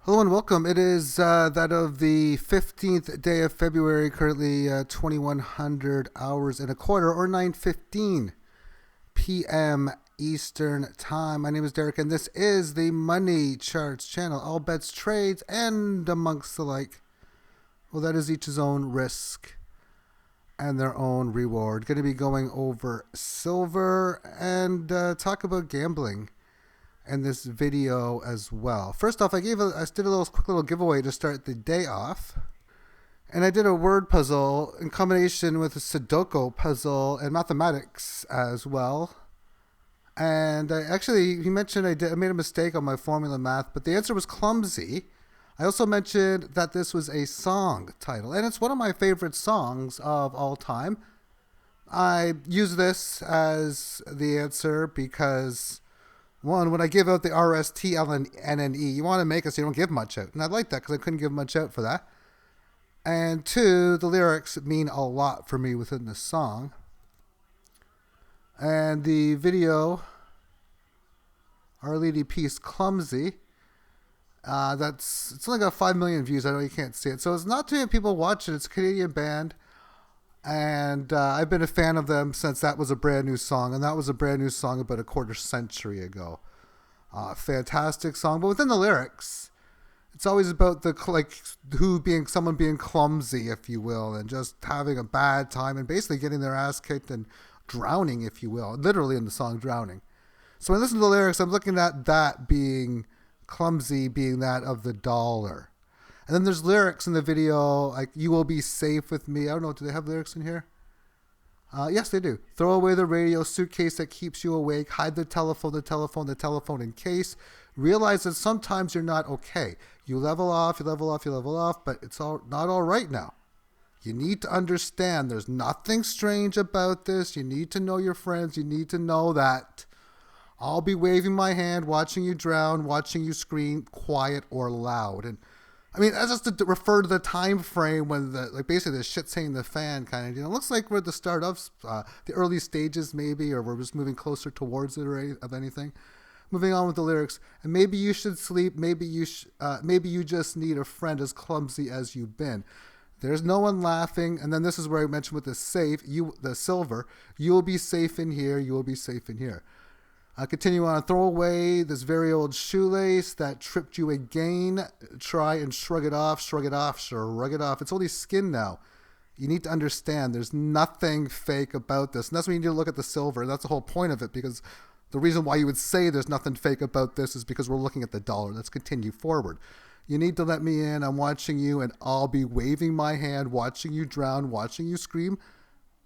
Hello and welcome. It is that of the 15th day of February, currently 2100 hours and a quarter, or 9:15 p.m. Eastern Time. My name is Derek, and this is the Money Charts channel. All bets, trades, and amongst the like. Well, that is each his own risk and their own reward. Going to be going over silver and talk about gambling in this video as well. First off, I did a quick little giveaway to start the day off, and I did a word puzzle in combination with a Sudoku puzzle and mathematics as well. And he mentioned I made a mistake on my formula math, but the answer was clumsy. I also mentioned that this was a song title, and it's one of my favorite songs of all time. I use this as the answer because, one, when I give out the RSTLNNE, you want to make it so you don't give much out. And I like that because I couldn't give much out for that. And two, the lyrics mean a lot for me within the song. And the video, Our Lady Peace, Clumsy, it's only got 5 million views. I know you can't see it. So it's not too many people watching. It's a Canadian band. And I've been a fan of them since that was a brand new song. And that was a brand new song about a quarter century ago. Fantastic song. But within the lyrics, it's always about someone being clumsy, if you will, and just having a bad time and basically getting their ass kicked and drowning, if you will. Literally in the song, drowning. So when I listen to the lyrics, I'm looking at that being clumsy, being that of the dollar. And then there's lyrics in the video, like, you will be safe with me. I don't know, do they have lyrics in here? Yes, they do. Throw away the radio suitcase that keeps you awake. Hide the telephone in case. Realize that sometimes you're not okay. You level off, but it's not all right now. You need to understand there's nothing strange about this. You need to know your friends. You need to know that I'll be waving my hand, watching you drown, watching you scream, quiet or loud. And I mean, that's just to refer to the time frame when basically the shit's hitting the fan kind of, it looks like we're at the start of the early stages maybe, or we're just moving closer towards it of anything. Moving on with the lyrics. And maybe you should sleep. Maybe you just need a friend as clumsy as you've been. There's no one laughing. And then this is where I mentioned with the silver, you will be safe in here. You will be safe in here. Continue on. Throw away this very old shoelace that tripped you again. Try and shrug it off. Shrug it off. It's only skin now. You need to understand there's nothing fake about this. And that's when you need to look at the silver. That's the whole point of it, because the reason why you would say there's nothing fake about this is because we're looking at the dollar. Let's continue forward. You need to let me in. I'm watching you, and I'll be waving my hand, watching you drown, watching you scream.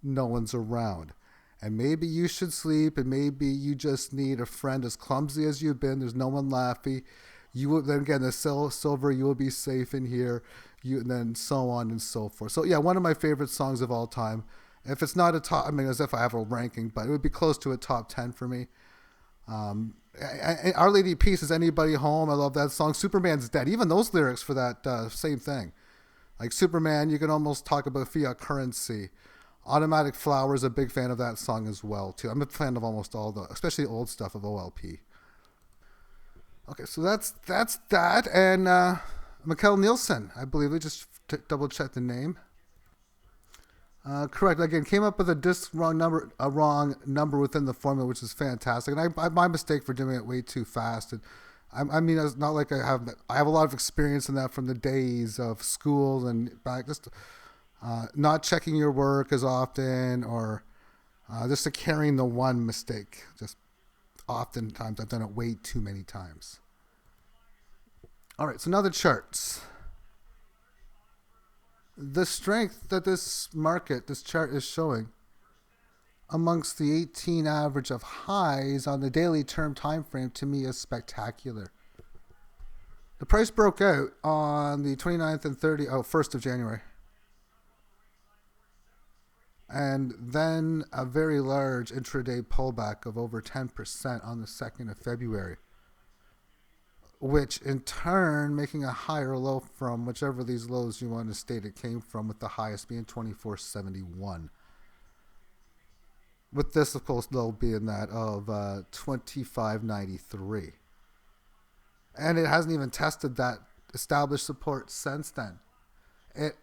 No one's around. And maybe you should sleep, and maybe you just need a friend as clumsy as you've been. There's no one laughing. Then again, the silver, you will be safe in here. And then so on and so forth. So yeah, one of my favorite songs of all time. If it's not a top, as if I have a ranking, but it would be close to a top 10 for me. Our Lady Peace, Is Anybody Home? I love that song. Superman's Dead. Even those lyrics for that same thing. Like Superman, you can almost talk about fiat currency. Automatic Flowers, a big fan of that song as well, too. I'm a fan of almost all especially old stuff of OLP. Okay, so that's that. And Mikkel Nielsen, I believe. We just double check the name. Correct. Again, came up with a wrong number within the formula, which is fantastic. And my mistake for doing it way too fast. And it's not like I have a lot of experience in that from the days of school and back. Just not checking your work as often, or just carrying the one mistake. Just oftentimes I've done it way too many times. All right, so now the charts. The strength that this chart is showing amongst the 18 average of highs on the daily term time frame, to me, is spectacular. The price broke out on the 29th and 1st of January. And then a very large intraday pullback of over 10% on the 2nd of February. Which in turn making a higher low from whichever of these lows you want to state it came from, with the highest being 2471. With this, of course, low being that of 2593. And it hasn't even tested that established support since then. It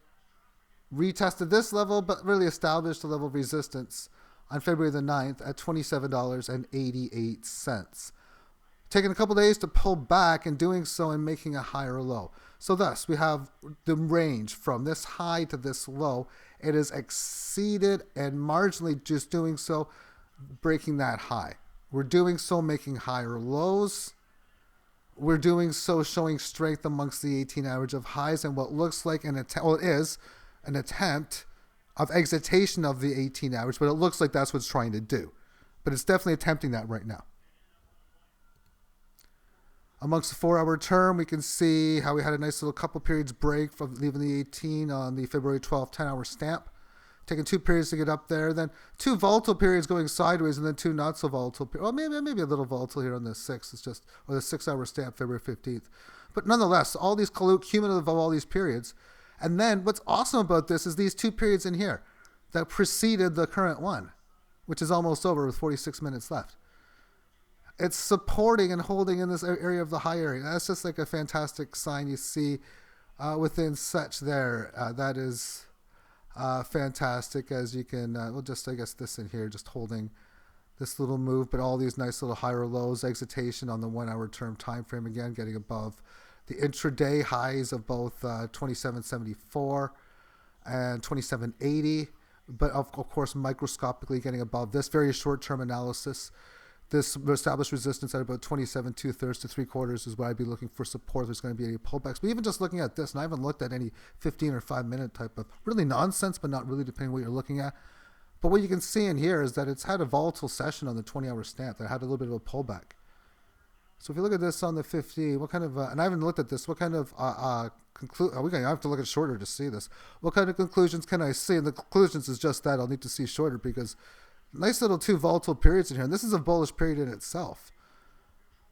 retested this level, but really established a level of resistance on February the 9th at $27.88. Taking a couple days to pull back and doing so and making a higher low. So thus, we have the range from this high to this low. It is exceeded and marginally just doing so, breaking that high. We're doing so making higher lows. We're doing so showing strength amongst the 18 average of highs and what looks like it is an attempt of excitation of the 18 average, but it looks like that's what it's trying to do. But it's definitely attempting that right now. Amongst the 4-hour term, we can see how we had a nice little couple periods break from leaving the 18 on the February 12th 10-hour stamp. Taking 2 periods to get up there, then 2 volatile periods going sideways, and then 2 not so volatile periods. Well, maybe a little volatile here on the 6th. It's just, or the 6-hour stamp, February 15th. But nonetheless, all these cumulative of all these periods. And then what's awesome about this is these 2 periods in here that preceded the current one, which is almost over with 46 minutes left. It's supporting and holding in this area of the high area. That's just like a fantastic sign you see within such there. That is fantastic, as you can, we'll just, I guess, this in here, just holding this little move, but all these nice little higher lows, excitation on the 1-hour term time frame, again, getting above the intraday highs of both 2774 and 2780, but of course, microscopically getting above this very short-term analysis. This established resistance at about 27 2/3 to 3/4 is what I'd be looking for support. There's going to be any pullbacks. But even just looking at this, and I haven't looked at any 15 or 5-minute type of really nonsense, but not really depending on what you're looking at. But what you can see in here is that it's had a volatile session on the 20-hour stamp that had a little bit of a pullback. So if you look at this on the 50, what kind of, and I haven't looked at this, what kind of, I have to look at shorter to see this. What kind of conclusions can I see? And the conclusions is just that I'll need to see shorter because nice little 2 volatile periods in here. And this is a bullish period in itself.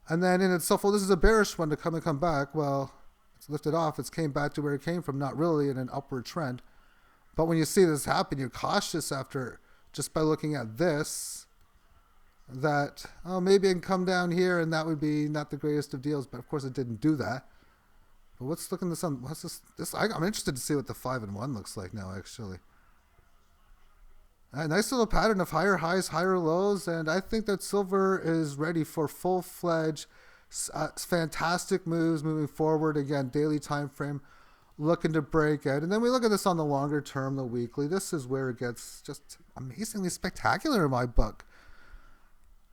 And then in itself, well, this is a bearish one to come back. Well, it's lifted off. It's came back to where it came from, not really in an upward trend. But when you see this happen, you're cautious after just by looking at this that, oh, maybe it can come down here and that would be not the greatest of deals. But of course, it didn't do that. But what's looking this on? What's this? I'm interested to see what the 5 and 1 looks like now, actually. A nice little pattern of higher highs, higher lows, and I think that silver is ready for full-fledged, fantastic moves moving forward. Again, daily time frame, looking to break out. And then we look at this on the longer term, the weekly. This is where it gets just amazingly spectacular in my book.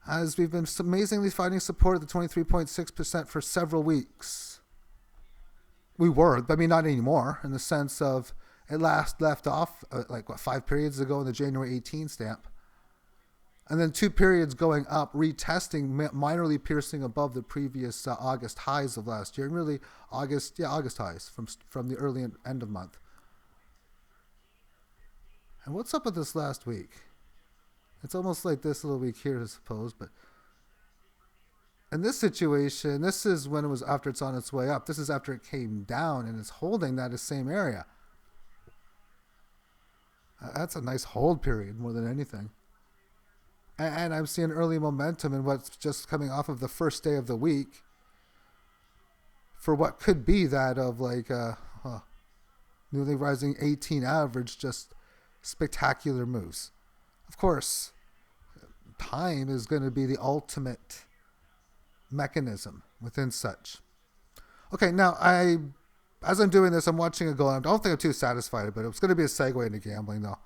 As we've been amazingly finding support at the 23.6% for several weeks. We were, I mean, not anymore, in the sense of it left off 5 periods ago in the January 18 stamp. And then 2 periods going up, retesting, minorly piercing above the previous August highs of last year. And really August highs from the early end of month. And what's up with this last week? It's almost like this little week here, I suppose. But in this situation, this is when it was after it's on its way up. This is after it came down and it's holding that same area. That's a nice hold period more than anything. And I'm seeing early momentum in what's just coming off of the first day of the week for what could be that of newly rising 18 average, just spectacular moves. Of course, time is going to be the ultimate mechanism within such. Okay, now as I'm doing this, I'm watching it go. I don't think I'm too satisfied, but it's going to be a segue into gambling, though.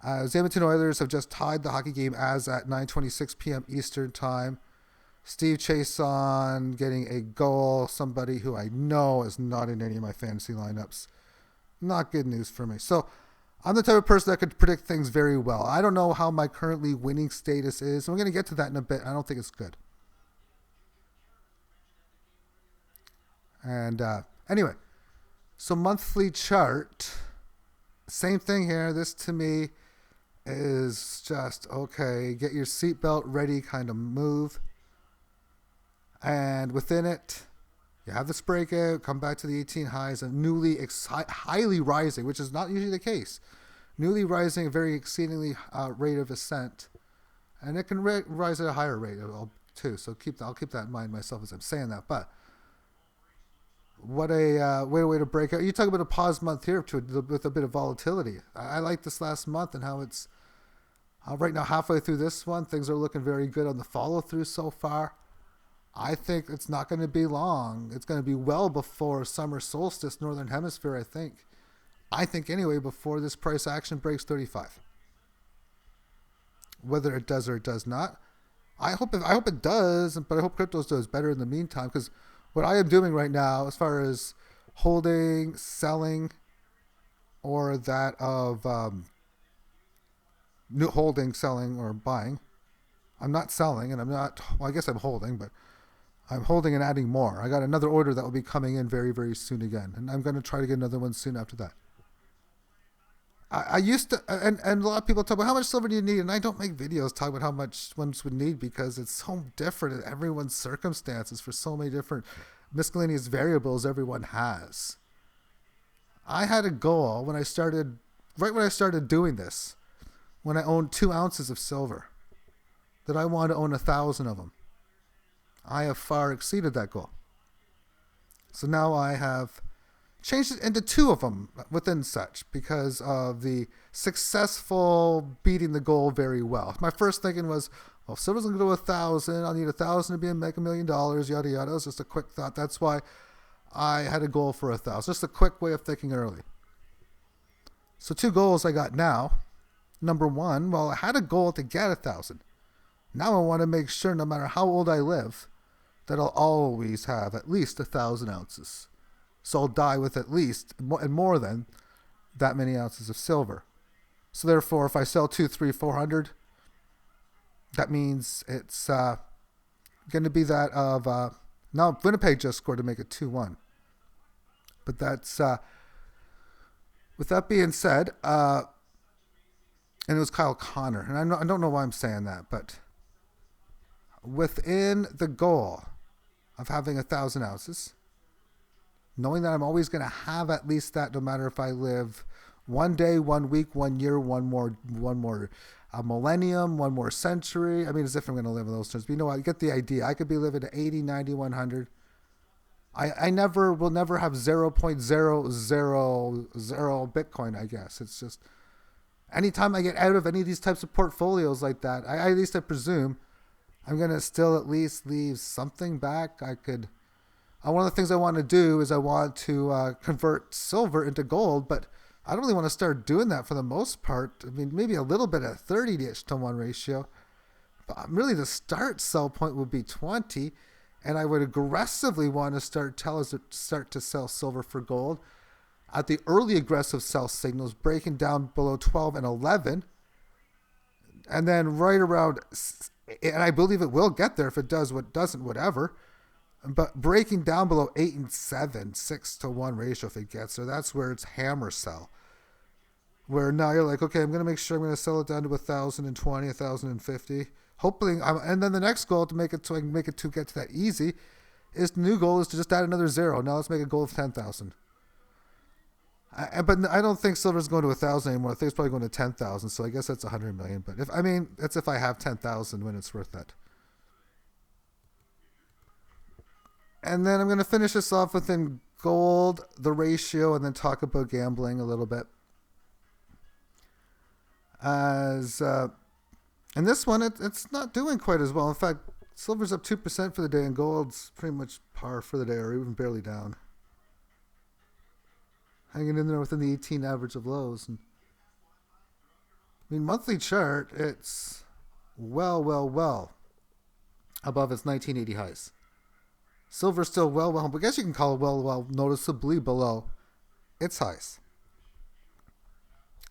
The Edmonton Oilers have just tied the hockey game as at 9:26 p.m. Eastern Time. Steve Chason getting a goal, somebody who I know is not in any of my fantasy lineups. Not good news for me. So I'm the type of person that could predict things very well. I don't know how my currently winning status is. I'm going to get to that in a bit. I don't think it's good. And anyway, so monthly chart, same thing here. This to me is just, okay, get your seatbelt ready kind of move. And within it, you have this breakout, come back to the 18 highs, and highly rising, which is not usually the case. Newly rising, a very exceedingly rate of ascent. And it can rise at a higher rate too. So I'll keep that in mind myself as I'm saying that. But What a way to break out. You talk about a pause month here with a bit of volatility. I like this last month and how it's right now halfway through this one. Things are looking very good on the follow through so far. I think it's not going to be long. It's going to be well before summer solstice, Northern Hemisphere, I think. I think anyway, before this price action breaks 35. Whether it does or it does not. I hope it does, but I hope cryptos does better in the meantime, because what I am doing right now, as far as holding, selling, or that of new holding, selling, or buying, I'm not selling, and I'm not. Well, I guess I'm holding, but I'm holding and adding more. I got another order that will be coming in very, very soon again, and I'm going to try to get another one soon after that. I used to, and a lot of people talk about how much silver do you need, and I don't make videos talking about how much one would need because it's so different in everyone's circumstances for so many different miscellaneous variables everyone has. I had a goal when I started doing this, when I owned 2 ounces of silver, that I wanted to own 1,000 of them. I have far exceeded that goal. So now I have changed it into 2 of them within such because of the successful beating the goal very well. My first thinking was, well, if silver's going to go to 1,000, I'll need 1,000 to make $1 million, yada, yada. It was just a quick thought. That's why I had a goal for 1,000. Just a quick way of thinking early. So 2 goals I got now. Number 1, well, I had a goal to get 1,000. Now I want to make sure no matter how old I live, that I'll always have at least 1,000 ounces. So I'll die with at least and more than that many ounces of silver. So therefore, if I sell 2, 3, 400, that means it's going to be that of now Winnipeg just scored to make it 2-1. But that's with that being said, and it was Kyle Connor, and I don't know why I'm saying that, but within the goal of having 1,000 ounces, knowing that I'm always going to have at least that, no matter if I live 1 day, 1 week, 1 year, one more millennium, 1 more century. I mean, as if I'm going to live in those terms. But you know what? I get the idea. I could be living to 80, 90, 100. I will never have 0.000 Bitcoin, I guess. It's just anytime I get out of any of these types of portfolios like that, at least I presume I'm going to still at least leave something back. One of the things I want to do is I want to convert silver into gold, but I don't really want to start doing that for the most part. I mean, maybe a little bit at 30-ish to 1 ratio. But really the sell point would be 20, and I would aggressively want to start to sell silver for gold at the early aggressive sell signals, breaking down below 12 and 11, and then right around, and I believe it will get there. If it does, what doesn't, whatever. But breaking down below 8 and 7, 6 to 1 ratio if it gets there, that's where it's hammer sell. Where now you're like, okay, I'm going to make sure I'm going to sell it down to 1,020, 1,050. Hopefully, and then the next goal to make it so I can make it to get to that easy is the new goal is to just add another 0. Now let's make a goal of 10,000. But I don't think silver's going to 1,000 anymore. I think it's probably going to 10,000. So I guess that's 100 million. But that's if I have 10,000 when it's worth that. And then I'm going to finish this off within gold, the ratio, and then talk about gambling a little bit. And this one, it's not doing quite as well. In fact, silver's up 2% for the day, and gold's pretty much par for the day, or even barely down. Hanging in there within the 18 average of lows. And, I mean, monthly chart, it's well above its 1980 highs. Silver's still well, but I guess you can call it well noticeably below its highs.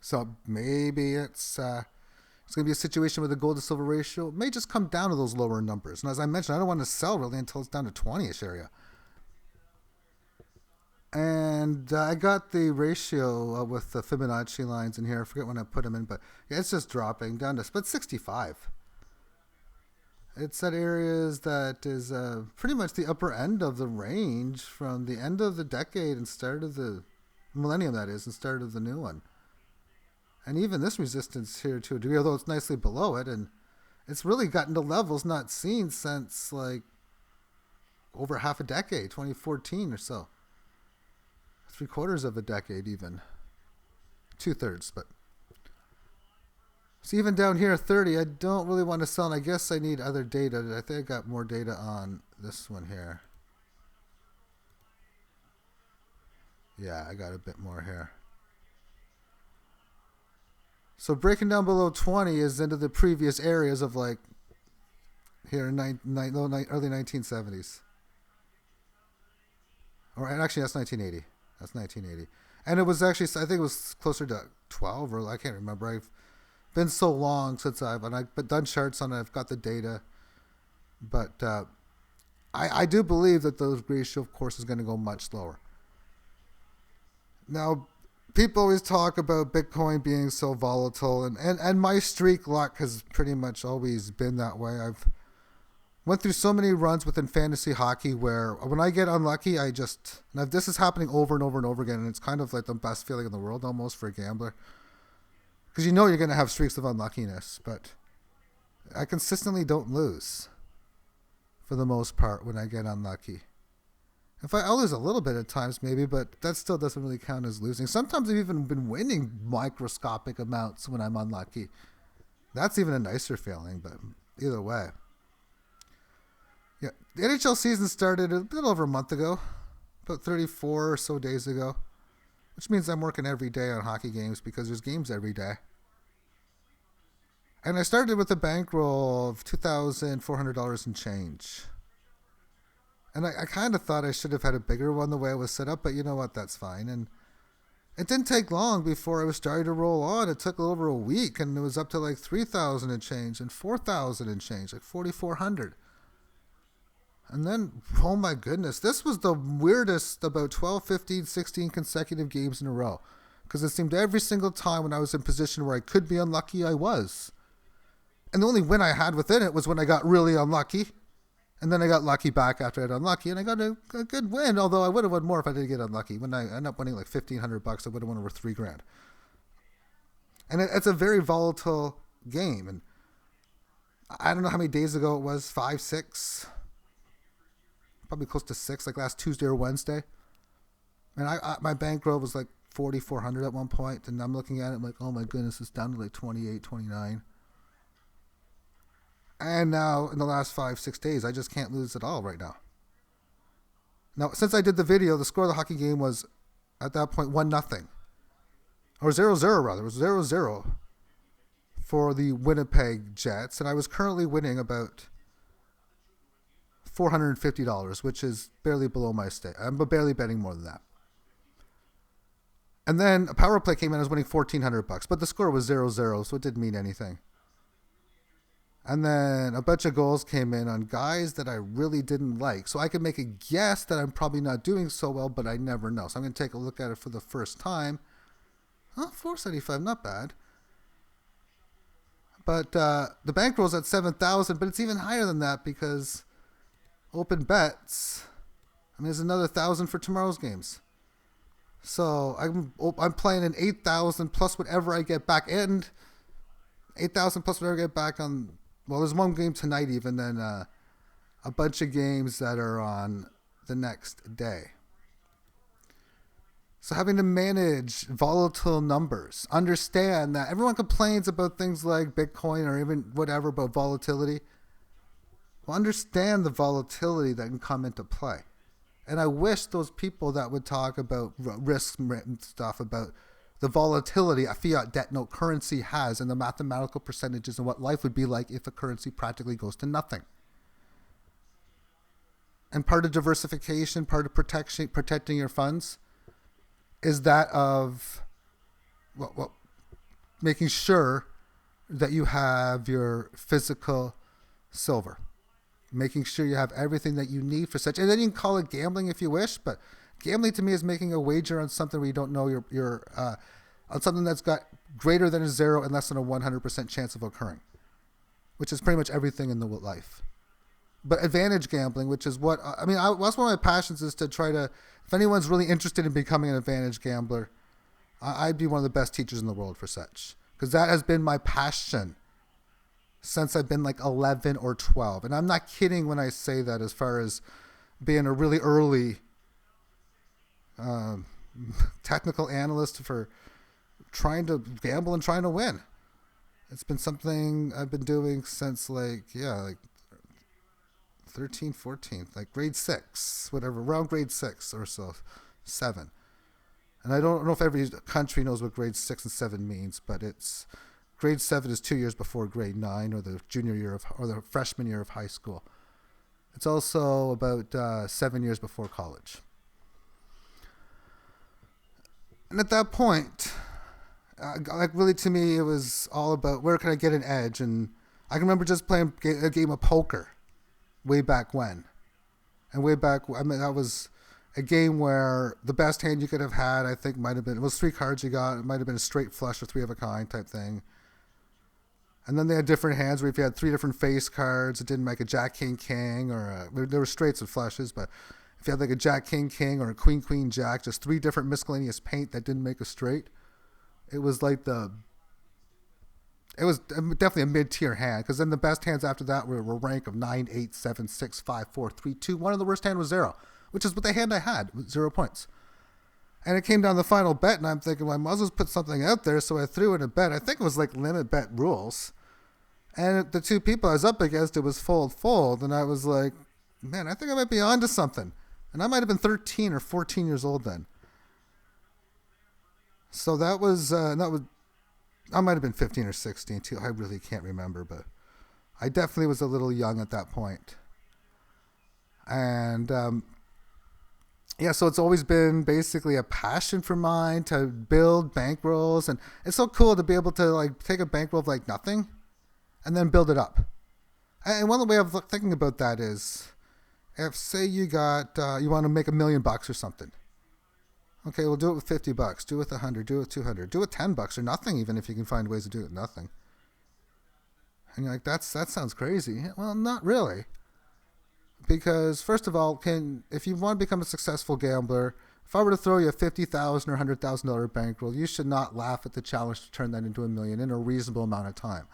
So maybe it's going to be a situation where the gold to silver ratio may just come down to those lower numbers. And as I mentioned, I don't want to sell really until it's down to 20-ish area. And I got the ratio with the Fibonacci lines in here. I forget when I put them in, but yeah, it's just dropping down to but 65. It's at areas that is pretty much the upper end of the range from the end of the decade and start of the millennium, that is, and start of the new one. And even this resistance here to a degree, although it's nicely below it, and it's really gotten to levels not seen since like over half a decade, 2014 or so. 3/4 of a decade even. 2/3, but. So even down here, 30, I don't really want to sell, and I guess I need other data. I think I got more data on this one here. Yeah, I got a bit more here. So breaking down below 20 is into the previous areas of like here in early 1970s. Or actually, that's 1980. That's 1980. And it was actually, I think it was closer to 12, or I can't remember. I've been so long since I've done charts on it. I've got the data. But I do believe that the ratio, of course, is going to go much lower. Now, people always talk about Bitcoin being so volatile, and my streak luck has pretty much always been that way. I've went through so many runs within fantasy hockey where when I get unlucky, now this is happening over and over and over again, and it's kind of like the best feeling in the world almost for a gambler. Because you know you're going to have streaks of unluckiness, but I consistently don't lose for the most part when I get unlucky. I'll lose a little bit at times maybe, but that still doesn't really count as losing. Sometimes I've even been winning microscopic amounts when I'm unlucky. That's even a nicer feeling, but either way. Yeah, the NHL season started a little over a month ago, about 34 or so days ago, which means I'm working every day on hockey games because there's games every day. And I started with a bankroll of $2,400 and change. And I kind of thought I should have had a bigger one the way it was set up, but you know what? That's fine. And it didn't take long before I was starting to roll on. It took over a week, and it was up to like 3,000 and change and 4,000 and change, like 4,400. And then, oh my goodness, this was the weirdest about 12, 15, 16 consecutive games in a row. Because it seemed every single time when I was in position where I could be unlucky, I was. And the only win I had within it was when I got really unlucky. And then I got lucky back after I got unlucky, and I got a good win, although I would have won more if I didn't get unlucky. When I ended up winning like $1,500, I would have won over $3,000. And it's a very volatile game. And I don't know how many days ago it was, 5, 6, probably close to 6, like last Tuesday or Wednesday. And my bankroll was like 4,400 at one point, and I'm looking at it, I'm like, oh my goodness, it's down to like 28, 29. And now, in the last 5, 6 days, I just can't lose at all right now. Now, since I did the video, the score of the hockey game was, at that point, 1-0. Or 0-0, rather. It was 0-0 for the Winnipeg Jets. And I was currently winning about $450, which is barely below my stake. I'm barely betting more than that. And then a power play came in, I was winning $1,400. But the score was 0-0, so it didn't mean anything. And then a bunch of goals came in on guys that I really didn't like. So I could make a guess that I'm probably not doing so well, but I never know. So I'm going to take a look at it for the first time. Oh, 475, not bad. But the bankroll's at 7,000, but it's even higher than that because open bets, there's another 1,000 for tomorrow's games. So I'm playing an 8,000 plus whatever I get back, and 8,000 plus whatever I get back on. Well, there's one game tonight even, then a bunch of games that are on the next day. So having to manage volatile numbers, understand that everyone complains about things like Bitcoin or even whatever about volatility. Well, understand the volatility that can come into play. And I wish those people that would talk about risk and stuff about the volatility a fiat debt note currency has and the mathematical percentages and what life would be like if a currency practically goes to nothing. And part of diversification, part of protecting your funds is that of making sure that you have your physical silver. Making sure you have everything that you need for such. And then you can call it gambling if you wish, but gambling to me is making a wager on something where you don't know your on something that's got greater than a 0 and less than a 100% chance of occurring, which is pretty much everything in the life. But advantage gambling, which is what that's one of my passions, is to try to, if anyone's really interested in becoming an advantage gambler, I'd be one of the best teachers in the world for such, because that has been my passion since I've been like 11 or 12. And I'm not kidding when I say that, as far as being a really early technical analyst for trying to gamble and trying to win. It's been something I've been doing since like 13, 14, like grade 6, whatever, around grade 6 or so, 7. And I don't know if every country knows what grade 6 and 7 means, but it's grade 7 is 2 years before grade 9 or the junior year or the freshman year of high school. It's also about 7 years before college. And at that point, like really to me, it was all about where can I get an edge. And I can remember just playing a game of poker way back when. And way back, I mean, that was a game where the best hand you could have had, I think, might have been, it was 3 cards you got. It might have been a straight flush or 3 of a kind type thing. And then they had different hands where if you had 3 different face cards, it didn't make a Jack, King, King, or there were straights and flushes, but if you had like a Jack, King, King, or a Queen, Queen, Jack, just 3 different miscellaneous paint that didn't make a straight, it was like it was definitely a mid-tier hand, because then the best hands after that were a rank of 9, 8, 7, 6, 5, 4, 3, 2. One of the worst hand was 0, which is what the hand I had, 0 points. And it came down to the final bet, and I'm thinking, well, I might as well put something out there, so I threw in a bet. I think it was like limit bet rules. And the 2 people I was up against, it was fold, and I was like, man, I think I might be onto something. And I might have been 13 or 14 years old then. So that was I might have been 15 or 16 too. I really can't remember, but I definitely was a little young at that point. And so it's always been basically a passion for mine to build bankrolls, and it's so cool to be able to like take a bankroll of like nothing and then build it up. And one of the way of thinking about that is, if say you got you want to make $1 million or something. Okay, we'll do it with $50, do it with 100, do it with 200, do it with $10 or nothing, even if you can find ways to do it with nothing. And you're like, that sounds crazy. Well, not really. Because first of all, if you want to become a successful gambler, if I were to throw you a $50,000 or $100,000 bankroll, you should not laugh at the challenge to turn that into $1 million in a reasonable amount of time.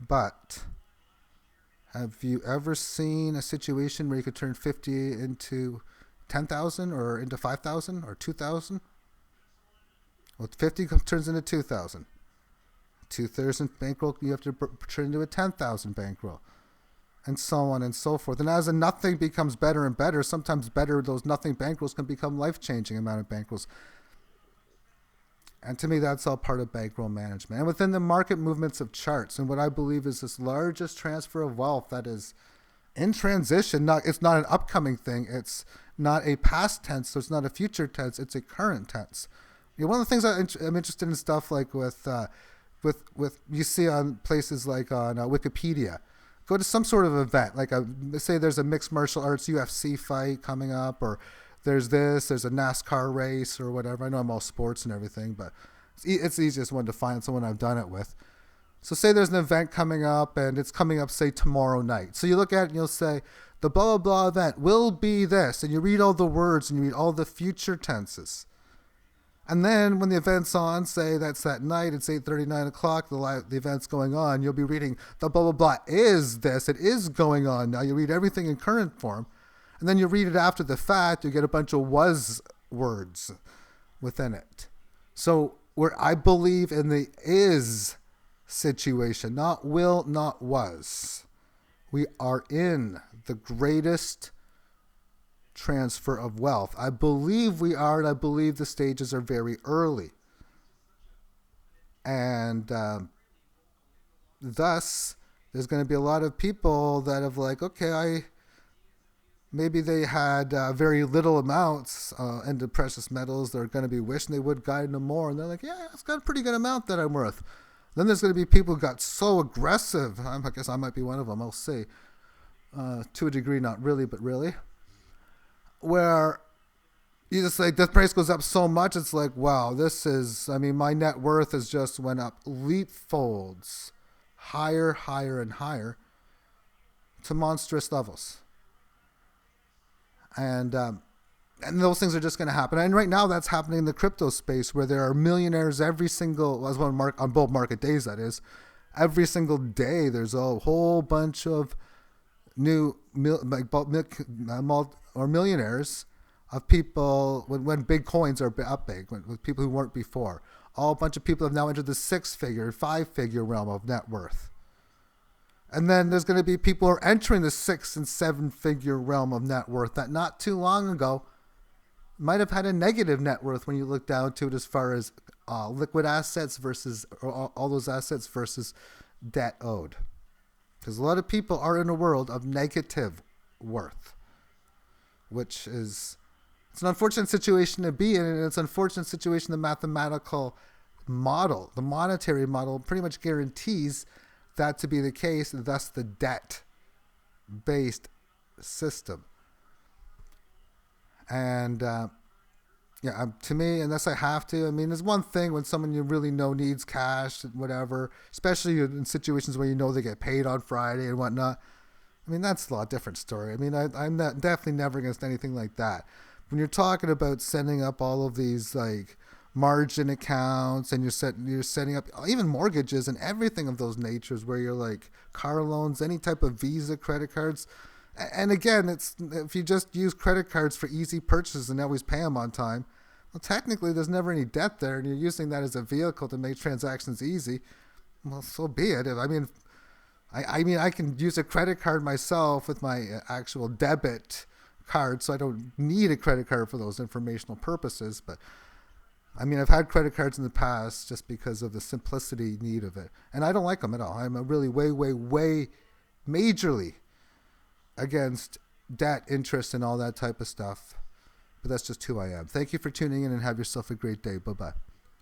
But have you ever seen a situation where you could turn 50 into 10,000 or into 5,000 or 2,000? Well, 50 turns into 2,000. 2,000 bankroll, you have to turn into a 10,000 bankroll, and so on and so forth. And as a nothing becomes better and better, sometimes better, those nothing bankrolls can become life-changing amount of bankrolls. And to me, that's all part of bankroll management. And within the market movements of charts, and what I believe is this largest transfer of wealth that is in transition, it's not an upcoming thing, it's not a past tense, so it's not a future tense, it's a current tense. One of the things I'm interested in stuff like with you see on places like on Wikipedia. Go to some sort of event, like say there's a mixed martial arts UFC fight coming up, or there's a NASCAR race or whatever. I know I'm all sports and everything, but it's the easiest one to find, someone I've done it with. So say there's an event coming up, and it's coming up, say, tomorrow night. So you look at it and you'll say, the blah, blah, blah event will be this. And you read all the words and you read all the future tenses. And then when the event's on, say that's that night, it's 8:30, 9 o'clock, the event's going on, you'll be reading the blah, blah, blah is this. It is going on now. You read everything in current form. And then you read it after the fact, you get a bunch of was words within it. So where I believe in the is situation, not will, not was. We are in the greatest transfer of wealth. I believe we are, and I believe the stages are very early. And thus, there's going to be a lot of people that have like, okay, maybe they had very little amounts into precious metals. They're going to be wishing they would guide no more. And they're like, yeah, it's got a pretty good amount that I'm worth. Then there's going to be people who got so aggressive. I guess I might be one of them. I'll see. To a degree, not really, but really. Where you just like, the price goes up so much, it's like, wow, my net worth has just went up leapfolds, higher, higher, and higher to monstrous levels. And those things are just going to happen. And right now that's happening in the crypto space, where there are millionaires on bull market days, that is. Every single day there's a whole bunch of new millionaires of people when big coins are up big, with people who weren't before. A bunch of people have now entered the 6-figure, 5-figure realm of net worth. And then there's going to be people who are entering the 6 and 7-figure realm of net worth that not too long ago might have had a negative net worth when you look down to it, as far as liquid assets versus all those assets versus debt owed. Because a lot of people are in a world of negative worth, which is, it's an unfortunate situation to be in, and it's an unfortunate situation. The mathematical model, the monetary model, pretty much guarantees that to be the case, and thus the debt-based system. And to me, unless I have to, I mean, there's one thing when someone you really know needs cash and whatever, especially in situations where you know they get paid on Friday and whatnot. I mean, that's a lot different story. I mean, I'm not, definitely never against anything like that. When you're talking about setting up all of these like margin accounts, and you're setting up even mortgages and everything of those natures, where you're like car loans, any type of Visa, credit cards. And again, it's, if you just use credit cards for easy purchases and always pay them on time, well, technically there's never any debt there, and you're using that as a vehicle to make transactions easy. Well, so be it. I mean, I can use a credit card myself with my actual debit card, so I don't need a credit card for those informational purposes. But I mean, I've had credit cards in the past just because of the simplicity need of it, and I don't like them at all. I'm a really way majorly against debt, interest, and all that type of stuff. But that's just who I am. Thank you for tuning in, and have yourself a great day. Bye-bye.